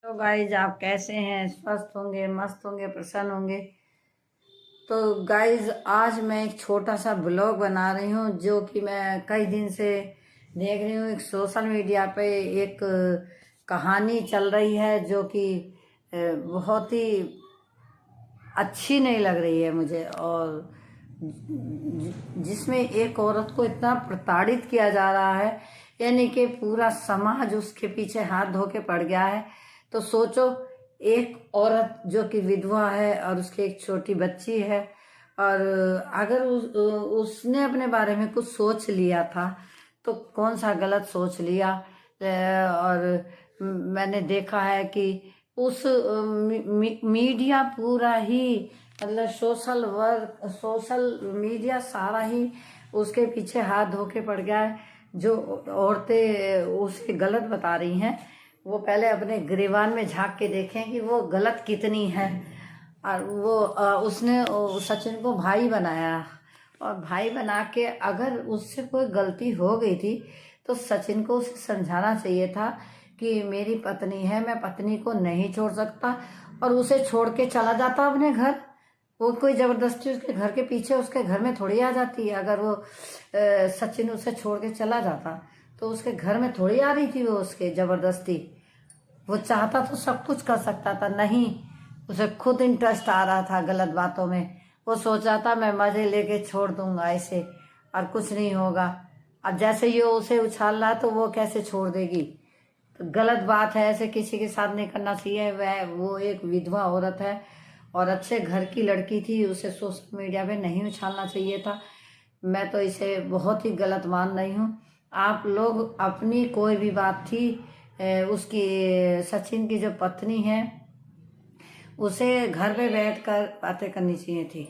तो गाइज आप कैसे हैं? स्वस्थ होंगे, मस्त होंगे, प्रसन्न होंगे। तो गाइज आज मैं एक छोटा सा ब्लॉग बना रही हूँ जो कि मैं कई दिन से देख रही हूँ। एक सोशल मीडिया पे एक कहानी चल रही है जो कि बहुत ही अच्छी नहीं लग रही है मुझे। और जिसमें एक औरत को इतना प्रताड़ित किया जा रहा है, यानी कि पूरा समाज उसके पीछे हाथ धो के पड़ गया है। तो सोचो, एक औरत जो कि विधवा है और उसकी एक छोटी बच्ची है, और अगर उसने अपने बारे में कुछ सोच लिया था तो कौन सा गलत सोच लिया। और मैंने देखा है कि उस मीडिया पूरा ही, मतलब सोशल मीडिया सारा ही उसके पीछे हाथ धो के पड़ गया है। जो औरतें उसे गलत बता रही हैं, वो पहले अपने गिरेबान में झांक के देखें कि वो गलत कितनी है। और वो उसने सचिन को भाई बनाया, और भाई बना के अगर उससे कोई गलती हो गई थी तो सचिन को उसे समझाना चाहिए था कि मेरी पत्नी है, मैं पत्नी को नहीं छोड़ सकता, और उसे छोड़ के चला जाता अपने घर। वो कोई जबरदस्ती उसके घर के पीछे उसके घर में थोड़ी आ जाती है। अगर वो सचिन उसे छोड़ के चला जाता तो उसके घर में थोड़ी आ रही थी वो उसके जबरदस्ती। वो चाहता तो सब कुछ कर सकता था, नहीं, उसे खुद इंटरेस्ट आ रहा था गलत बातों में। वो सोच रहा था मैं मजे लेके छोड़ दूंगा इसे और कुछ नहीं होगा। अब जैसे ये उसे उछाल रहा तो वो कैसे छोड़ देगी? तो गलत बात है, ऐसे किसी के साथ नहीं करना चाहिए। वो एक विधवा औरत है और अच्छे घर की लड़की थी, उसे सोशल मीडिया पे नहीं उछालना चाहिए था। मैं तो इसे बहुत ही गलत मान रही हूँ। आप लोग अपनी कोई भी बात थी, उसकी सचिन की जो पत्नी है उसे घर पे बैठकर बातें करनी चाहिए थी।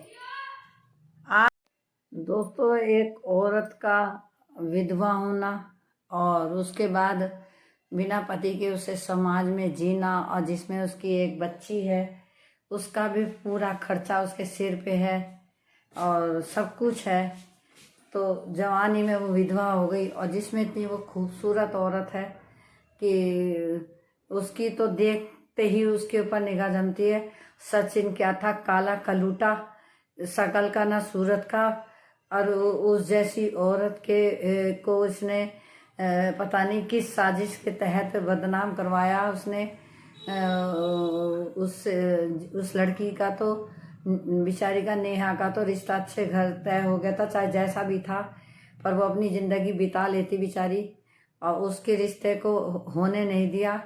दोस्तों, एक औरत का विधवा होना और उसके बाद बिना पति के उसे समाज में जीना, और जिसमें उसकी एक बच्ची है, उसका भी पूरा खर्चा उसके सिर पे है और सब कुछ है। तो जवानी में वो विधवा हो गई, और जिसमें इतनी वो खूबसूरत औरत है कि उसकी तो देखते ही उसके ऊपर निगाह जमती है। सचिन क्या था, काला कलूटा, शकल का ना सूरत का। और उस जैसी औरत को उसने पता नहीं किस साजिश के तहत बदनाम करवाया उसने। उस लड़की का तो, बेचारी का, नेहा का तो रिश्ता अच्छे घर तय हो गया था, चाहे जैसा भी था, पर वो अपनी जिंदगी बिता लेती बेचारी, और उसके रिश्ते को होने नहीं दिया।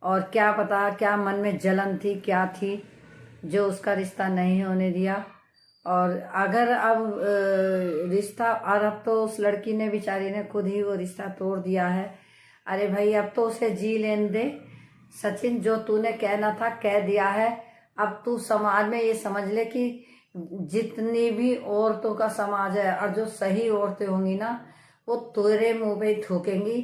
और क्या पता क्या मन में जलन थी, क्या थी, जो उसका रिश्ता नहीं होने दिया। और अगर अब रिश्ता, और अब तो उस लड़की ने, बेचारी ने, खुद ही वो रिश्ता तोड़ दिया है। अरे भाई, अब तो उसे जी लेने दे। सचिन, जो तूने कहना था कह दिया है। अब तू समाज में ये समझ ले कि जितनी भी औरतों का समाज है, और जो सही औरतें होंगी ना, वो तेरे मुंह पे थूकेंगी,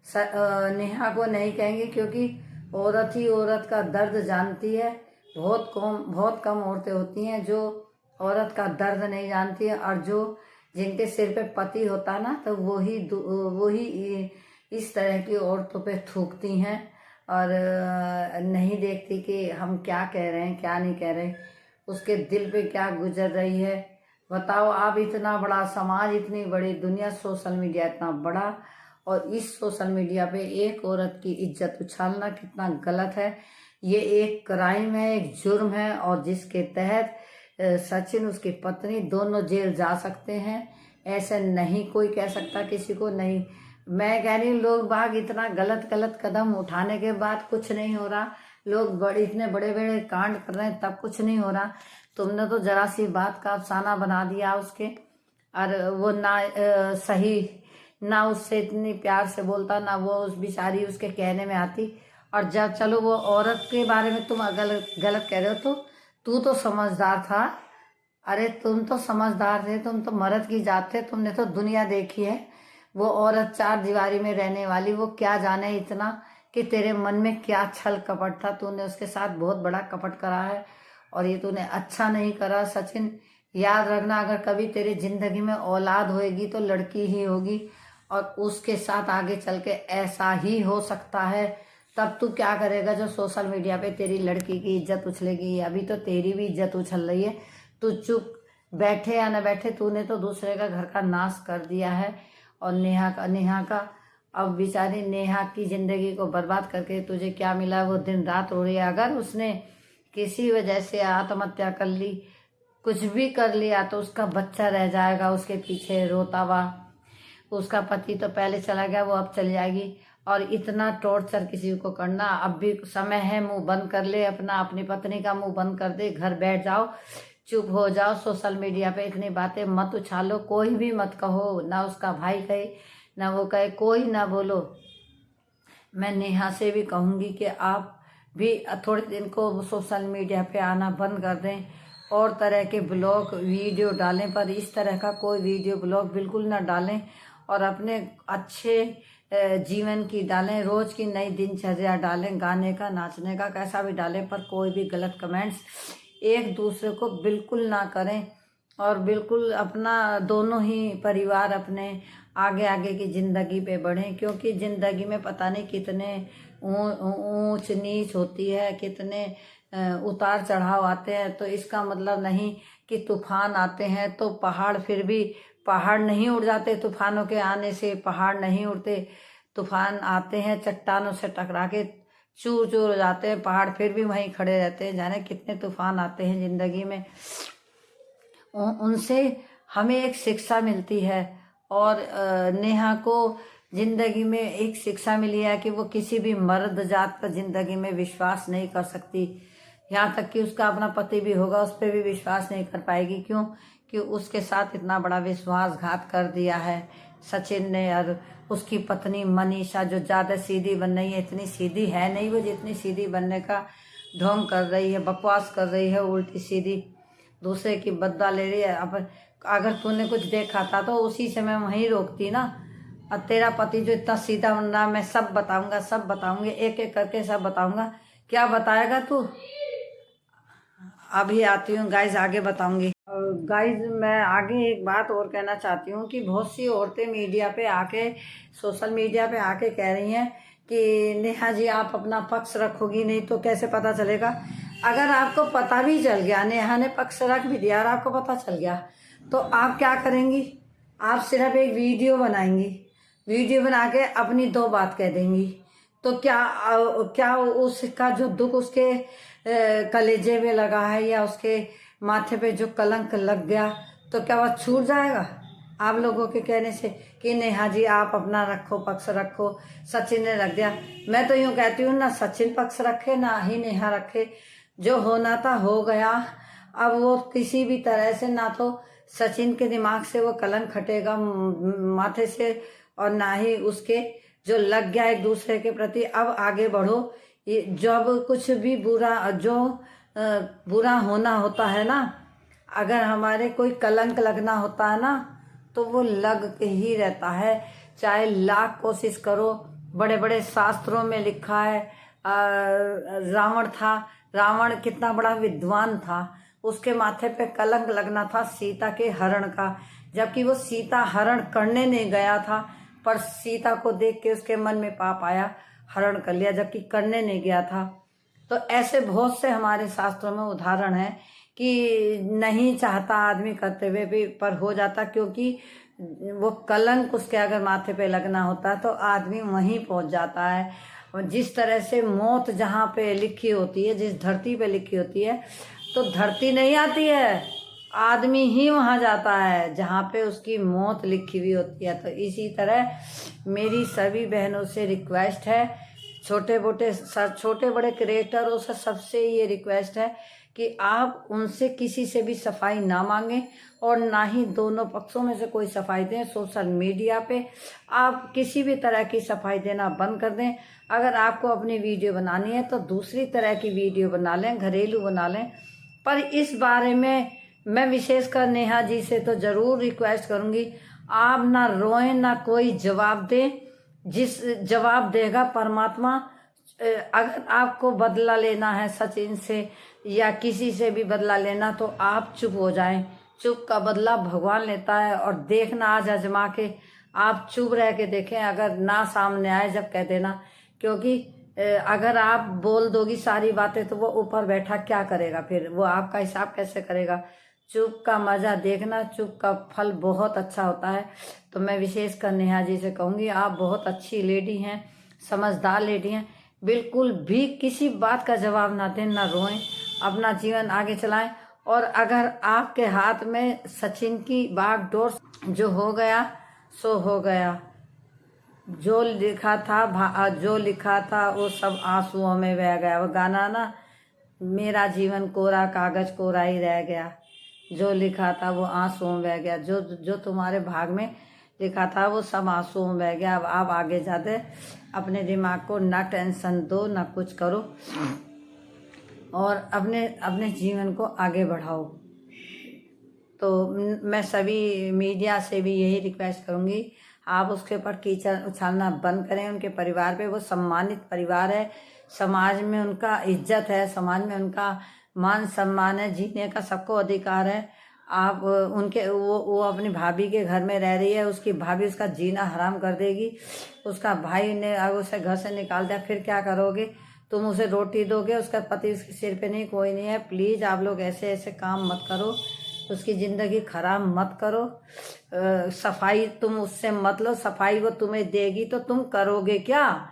नेहा को नहीं कहेंगे, क्योंकि औरत ही औरत का दर्द जानती है। बहुत कम औरतें होती हैं जो औरत का दर्द नहीं जानती है, और जो जिनके सिर पे पति होता है ना, तो वो ही इस तरह की औरतों पे थूकती हैं, और नहीं देखती कि हम क्या कह रहे हैं, क्या नहीं कह रहे, उसके दिल पे क्या गुजर रही है। बताओ आप, इतना बड़ा समाज, इतनी बड़ी दुनिया, सोशल मीडिया इतना बड़ा, और इस सोशल मीडिया पे एक औरत की इज्जत उछालना कितना गलत है। ये एक क्राइम है, एक जुर्म है, और जिसके तहत सचिन, उसकी पत्नी, दोनों जेल जा सकते हैं। ऐसे नहीं कोई कह सकता किसी को नहीं। मैं कह रही हूँ, लोग बाग इतना गलत गलत कदम उठाने के बाद कुछ नहीं हो रहा, लोग इतने बड़े बड़े कांड कर रहे हैं तब कुछ नहीं हो रहा। तुमने तो जरा सी बात का अफसाना बना दिया उसके, और वो ना सही, ना उससे इतनी प्यार से बोलता, ना वो उस बेचारी उसके कहने में आती। और जब चलो वो औरत के बारे में तुम गलत गलत कह रहे हो, तो तू तो समझदार था। अरे तुम तो समझदार थे, तुम तो मर्द की जात थे, तुमने तो दुनिया देखी है। वो औरत चार दीवारी में रहने वाली, वो क्या जाने इतना कि तेरे मन में क्या छल कपट था। तूने उसके साथ बहुत बड़ा कपट करा है, और ये तूने अच्छा नहीं करा। सचिन, याद रखना, अगर कभी तेरी जिंदगी में औलाद होएगी तो लड़की ही होगी, और उसके साथ आगे चल के ऐसा ही हो सकता है। तब तू क्या करेगा जो सोशल मीडिया पे तेरी लड़की की इज्जत उछलेगी। अभी तो तेरी भी इज्जत उछल रही है। तू चुप बैठे या न बैठे, तूने तो दूसरे का घर का नाश कर दिया है। और नेहा का अब बेचारी नेहा की जिंदगी को बर्बाद करके तुझे क्या मिला, वो दिन रात रो रही है। अगर उसने किसी वजह से आत्महत्या कर ली, कुछ भी कर लिया, तो उसका बच्चा रह जाएगा उसके पीछे रोता हुआ। उसका पति तो पहले चला गया, वो अब चल जाएगी। और इतना टॉर्चर किसी को करना, अब भी समय है, मुंह बंद कर ले अपना, अपनी पत्नी का मुंह बंद कर दे, घर बैठ जाओ, चुप हो जाओ। सोशल मीडिया पे इतनी बातें मत उछालो, कोई भी मत कहो, ना उसका भाई कहे ना वो कहे, कोई ना बोलो। मैं नेहा से भी कहूँगी कि आप भी थोड़े दिन को सोशल मीडिया पे आना बंद कर दें और तरह के ब्लॉग वीडियो डालें, पर इस तरह का कोई वीडियो ब्लॉग बिल्कुल ना डालें। और अपने अच्छे जीवन की डालें, रोज़ की नई दिनचर्या डालें, गाने का, नाचने का, कैसा भी डालें, पर कोई भी गलत कमेंट्स एक दूसरे को बिल्कुल ना करें। और बिल्कुल अपना दोनों ही परिवार अपने आगे आगे की ज़िंदगी पे बढ़ें, क्योंकि ज़िंदगी में पता नहीं कितने ऊंच नीच होती है, कितने उतार चढ़ाव आते हैं। तो इसका मतलब नहीं कि तूफान आते हैं तो पहाड़, फिर भी पहाड़ नहीं उड़ जाते। तूफानों के आने से पहाड़ नहीं उड़ते। तूफान आते हैं, चट्टानों से टकरा के चूर चूर हो जाते हैं, पहाड़ फिर भी वहीं खड़े रहते हैं। जाने कितने तूफान आते हैं ज़िंदगी में, उनसे हमें एक शिक्षा मिलती है। और नेहा को जिंदगी में एक शिक्षा मिली है कि वो किसी भी मर्द जात पर जिंदगी में विश्वास नहीं कर सकती। यहाँ तक कि उसका अपना पति भी होगा, उस पर भी विश्वास नहीं कर पाएगी। क्यों? कि उसके साथ इतना बड़ा विश्वासघात कर दिया है सचिन ने। और उसकी पत्नी मनीषा जो ज़्यादा सीधी बन रही है, इतनी सीधी है नहीं वो जितनी सीधी बनने का ढोंग कर रही है, बकवास कर रही है, उल्टी सीधी दूसरे की बदला ले रही है। अब अगर तूने कुछ देखा था तो उसी समय वहीं रोकती ना। और तेरा पति जो इतना सीधा बन रहा, मैं सब बताऊंगा, सब बताऊंगी, एक एक करके सब बताऊंगा। क्या बताएगा तू? अभी आती हूँ गाइज, आगे बताऊंगी। गाइज मैं आगे एक बात और कहना चाहती हूँ कि बहुत सी औरतें मीडिया पे आके, सोशल मीडिया पे आके कह रही हैं कि नेहा जी आप अपना पक्ष रखोगी, नहीं तो कैसे पता चलेगा। अगर आपको पता भी चल गया, नेहा ने पक्ष रख भी दिया और आपको पता चल गया, तो आप क्या करेंगी? आप सिर्फ एक वीडियो बनाएंगी, वीडियो बना के अपनी दो बात कह देंगी। तो क्या उसका जो दुख उसके कलेजे में लगा है या उसके माथे पे जो कलंक लग गया, तो क्या वह छूट जाएगा आप लोगों के कहने से कि नेहा जी आप अपना रखो, पक्ष रखो, सचिन ने रख दिया। मैं तो यूँ कहती हूँ, ना सचिन पक्ष रखे ना ही नेहा रखे। जो होना था हो गया। अब वो किसी भी तरह से, ना तो सचिन के दिमाग से वो कलंक हटेगा माथे से, और ना ही उसके जो लग गया एक दूसरे के प्रति। अब आगे बढ़ो। जब कुछ भी बुरा होना होता है ना, अगर हमारे कोई कलंक लगना होता है ना, तो वो लग के ही रहता है, चाहे लाख कोशिश करो। बड़े बड़े शास्त्रों में लिखा है, रावण था, रावण कितना बड़ा विद्वान था, उसके माथे पे कलंक लगना था सीता के हरण का, जबकि वो सीता हरण करने नहीं गया था, पर सीता को देख के उसके मन में पाप आया, हरण कर लिया, जबकि करने नहीं गया था। तो ऐसे बहुत से हमारे शास्त्रों में उदाहरण है कि नहीं चाहता आदमी करते हुए भी पर हो जाता, क्योंकि वो कलंक उसके अगर माथे पे लगना होता है तो आदमी वहीं पहुंच जाता है। और जिस तरह से मौत जहाँ पे लिखी होती है, जिस धरती पे लिखी होती है, तो धरती नहीं आती है, आदमी ही वहाँ जाता है जहाँ पे उसकी मौत लिखी हुई होती है। तो इसी तरह मेरी सभी बहनों से रिक्वेस्ट है, छोटे बड़े क्रिएटरों से सबसे ये रिक्वेस्ट है कि आप उनसे किसी से भी सफाई ना मांगें और ना ही दोनों पक्षों में से कोई सफाई दें। सोशल मीडिया पे आप किसी भी तरह की सफाई देना बंद कर दें। अगर आपको अपनी वीडियो बनानी है तो दूसरी तरह की वीडियो बना लें, घरेलू बना लें। पर इस बारे में मैं विशेषकर नेहा जी से तो ज़रूर रिक्वेस्ट करूँगी, आप ना रोएं ना कोई जवाब दें। जिस जवाब देगा परमात्मा। अगर आपको बदला लेना है सचिन से या किसी से भी बदला लेना, तो आप चुप हो जाएं। चुप का बदला भगवान लेता है। और देखना आज आजमा के, आप चुप रह के देखें, अगर ना सामने आए जब कह देना, क्योंकि अगर आप बोल दोगी सारी बातें तो वो ऊपर बैठा क्या करेगा, फिर वो आपका हिसाब कैसे करेगा। चुप का मजा देखना, चुप का फल बहुत अच्छा होता है। तो मैं विशेषकर नेहा जी से कहूँगी, आप बहुत अच्छी लेडी हैं, समझदार लेडी हैं। बिल्कुल भी किसी बात का जवाब ना दें, ना रोएं, अपना जीवन आगे चलाएं। और अगर आपके हाथ में सचिन की बागडोर, जो हो गया सो हो गया, जो लिखा था वो सब आंसुओं में बह गया। वो गाना ना, मेरा जीवन कोरा कागज कोरा ही रह गया, जो लिखा था वो आंसुओं में बह गया, जो तुम्हारे भाग में लिखा था वो सब आंसुओं में बह गया। अब आप आगे जाते अपने दिमाग को ना टेंशन दो, ना कुछ करो, और अपने अपने जीवन को आगे बढ़ाओ। तो मैं सभी मीडिया से भी यही रिक्वेस्ट करूँगी, आप उसके ऊपर कीचड़ उछालना बंद करें। उनके परिवार पे, वो सम्मानित परिवार है, समाज में उनका इज्जत है, समाज में उनका मान सम्मान है, जीने का सबको अधिकार है। आप उनके वो अपनी भाभी के घर में रह रही है, उसकी भाभी उसका जीना हराम कर देगी। उसका भाई ने अगर उसे घर से निकाल दिया, फिर क्या करोगे तुम? उसे रोटी दोगे? उसका पति उसके सिर पे नहीं, कोई नहीं है। प्लीज़ आप लोग ऐसे ऐसे काम मत करो, उसकी ज़िंदगी खराब मत करो। सफाई तुम उससे मत लो, सफाई वो तुम्हें देगी तो तुम करोगे क्या?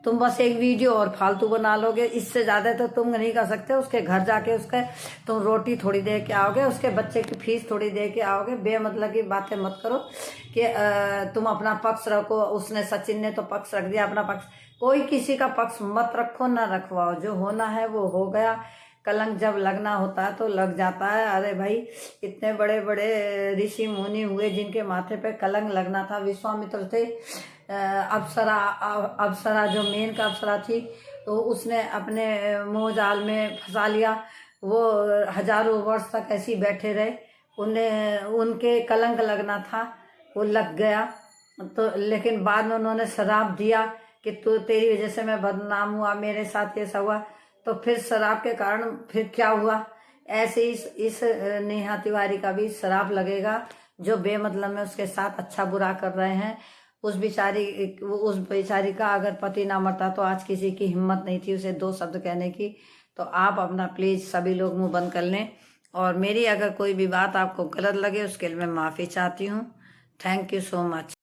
तुम बस एक वीडियो और फालतू बना लोगे, इससे ज़्यादा तो तुम नहीं कर सकते। उसके घर जाके उसके तुम रोटी थोड़ी दे के आओगे, उसके बच्चे की फीस थोड़ी दे के आओगे। बेमतलब की बातें मत करो कि तुम अपना पक्ष रखो। उसने, सचिन ने तो पक्ष रख दिया अपना पक्ष। कोई किसी का पक्ष मत रखो, ना रखवाओ। जो होना है वो हो गया। कलंक जब लगना होता है तो लग जाता है। अरे भाई, इतने बड़े बड़े ऋषि मुनि हुए जिनके माथे पे कलंक लगना था। विश्वामित्र थे, अप्सरा जो मेन का अप्सरा थी, तो उसने अपने मोह जाल में फंसा लिया। वो हजारों वर्ष तक ऐसे ही बैठे रहे, उनके कलंक लगना था, वो लग गया। तो लेकिन बाद में उन्होंने श्राप दिया कि तेरी वजह से मैं बदनाम हुआ, मेरे साथ ये सब हुआ। तो फिर श्राप के कारण फिर क्या हुआ? ऐसे ही इस नेहा तिवारी का भी श्राप लगेगा, जो बेमतलब में उसके साथ अच्छा बुरा कर रहे हैं। उस बेचारी का अगर पति ना मरता तो आज किसी की हिम्मत नहीं थी उसे दो शब्द कहने की। तो आप अपना प्लीज सभी लोग मुंह बंद कर लें। और मेरी अगर कोई भी बात आपको गलत लगे उसके लिए मैं माफ़ी चाहती हूँ। Thank you so much.